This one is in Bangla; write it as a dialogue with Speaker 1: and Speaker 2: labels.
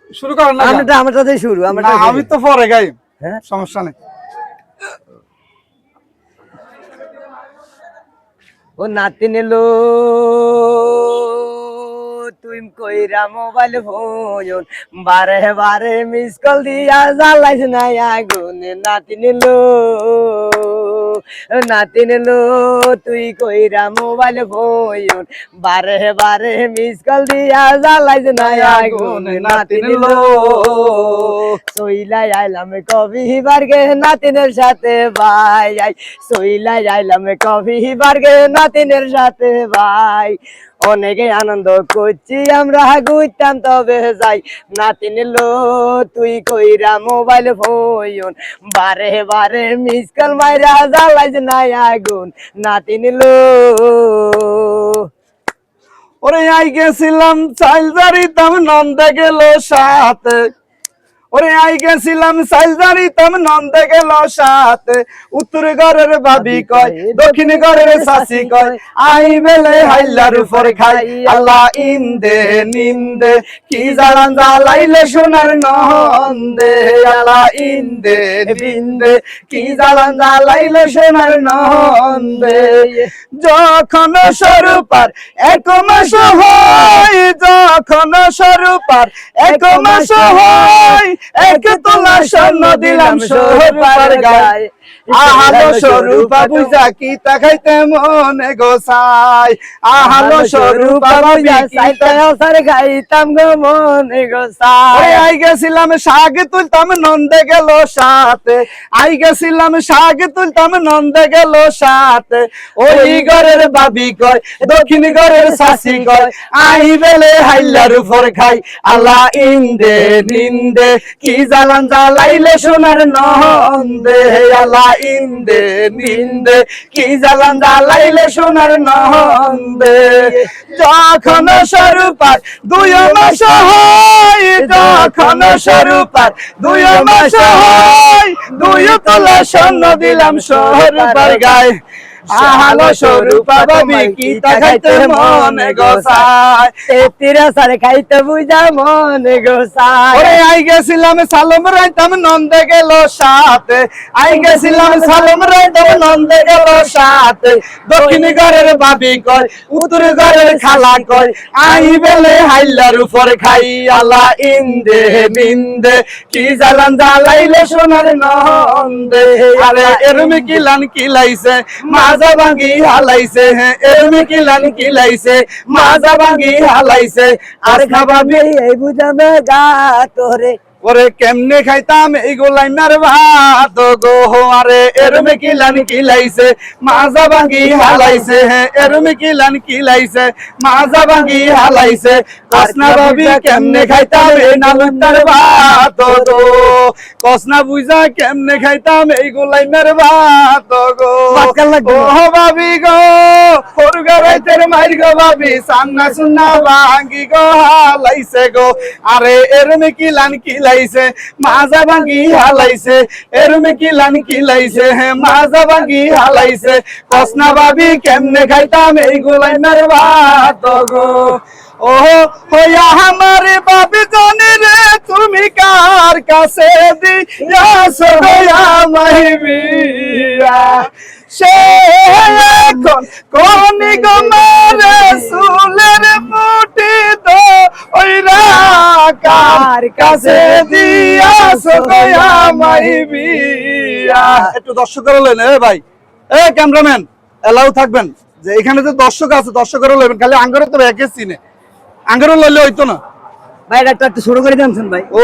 Speaker 1: শুরু করেন না,
Speaker 2: আমারটা দিয়ে শুরু।
Speaker 1: আমি তো পরে গাই। হ্যাঁ, সমস্যা নেই।
Speaker 2: ও নাতি নিলো তুই কইরা মোবাইল ফোন, বারে বারে মিস কল দিয়া জ্বালাইস না আগুন। নাতি নিলো তুই কইরা মোবাইল ফোন, বারে বারে মিস কল দিয়া জ্বালাইস না আগুন। নাতি নিলো সইলাই আইলাম কবি বার্গে নাতিনের সাথে ভাই, সইলাই আইলাম কবি বার্গে নাতিনের সাথে ভাই। অনেকে আনন্দ করছি আমরা ঘুরতাম তবে যাই। নাতি নিলো তুই কইরা মোবাইল ফোন, বারে বারে মিস কল মাইরা জ্বালাইস না আগুন। নাতি নিলো
Speaker 1: ওরে আই গেছিলাম চাইলদারিতাম নন্দে গেল সাথে, ওরে আই গেছিলাম চাইলদারিতাম নন্দে গেল সাথে। উত্তর ঘরের ভাবি কয়, দক্ষিণ ঘরের শাসি কয়, আই বেলে হাইলার উপর খাই। আল্লাহ ইন্দে নিন্দে কি জ্বালান জ্বালাইলে সোনার নন্দে। আল্লাহ ইন্দে নিন্দে কি জ্বালান জ্বালাইলে সোনার নন্দে। যখন স্বরূপার 1 মাস হয়, যখন স্বরূপার 1 মাস হয়, 1 তোলা স্বর্ণ দিলাম স্বরূপার গায়। আহালো স্বরূপা বুঝা কি তা খাইতে মনে গোসাই। আহালো স্বরূপা বুঝা
Speaker 2: খাইতাম গো মনে গোসাই।
Speaker 1: আই গেছিলাম শাক তুলতাম নন্দে গেল সাথে, আই গেছিলাম শাক তুলতাম নন্দে গেল সাথে। ওই ঘরের ভাবি কয়, দক্ষিণ ঘরের শাসি কয়, আই বেলে হাইলার উপর খাই। আল্লাহ ইন্দে নিন্দে কি জ্বালান জ্বালাইলে সোনার নন্দে। আল্লাহ ইন্দে নিন্দে কি জ্বালান জ্বালাইলে সোনার নন্দে। যখন স্বরূপার 2 মাস হয়, যখন স্বরূপার 2 মাস হয়, 2 তোলা স্বর্ণ দিলাম স্বরূপার গায়ে। আহালো স্বরূপা ভাবি কি তা খাইতে মনে গোসাই।
Speaker 2: তেরা সারে খাইতে বুঝা মনে গোসাই।
Speaker 1: ওরে আই গেছিলাম সালম রাইতাম নন্দে গেল সাথে, আই গেছিলাম সালম রাইতাম নন্দে গেল সাথে। দক্ষিণ ঘরের ভাবি কয়, উত্তর ঘরের খালা কয়, আই বেলে হাইলার উপর খাই। আল্লাহ ইন্দে নিন্দে কি জ্বালান জ্বালাইলে সোনার নন্দে। আরে এরমি কিলান কিলাইছে মাজা ভাঙ্গি হালাইছে, হ্যাঁ এরমি কিলান কিলাইছে মাজা ভাঙ্গি হালাইছে। আর খাবাবি
Speaker 2: এই বুঝাবে গা তোরে।
Speaker 1: ওরে কেমনে খাইতাম এই গোলাইমার ভাত গো। আরে এরমে কিলান কিলাইছে মাজা ভাঙ্গি হালাইছে, হ্যাঁ এরমে কিলান কিলাইছে মাজা ভাঙ্গি হালাইছে। কসনা ভাবি কেমনে খাইতাম এই নালুতার ভাত গো। কসনা বুঝা কেমনে খাইতাম এই গোলাইমার ভাত গো। ও ভাবি গো হরগা রাইতের মাইর গো ভাবি, সান্না সুন্না ভাঙ্গি গো হালাইছে গো। আরে এরমে কিলান কিলাইছে মাজা ভাঙ্গি হালাইছে, এরমে কিলান কিলাইছে, হ্যাঁ মাজা ভাঙ্গি হালাইছে। কসনা ভাবি কেমনে খাইতাম এই গোলাইমার ভাত গো। ও হইয়া আমার বাবি জানি রে তুমি কার কাছে দিয়াছো আমায় বিয়া। সে এখন কোনি গো মারে সুলের মুঠি তো ওইরা কার কাছে দিয়াছো আমায় বিয়া। একটু দর্শকের লইন এ ভাই, এ ক্যামেরাম্যান এলাও থাকবেন যে এখানে যে দর্শক আছে দর্শকের লইবেন, খালি আঙ্গারও তো একে চিনে, আঙ্গারও লইলে হইতো না
Speaker 2: ভাই। এটা একটু শুরু করে দিয়েছেন ভাই।
Speaker 1: ও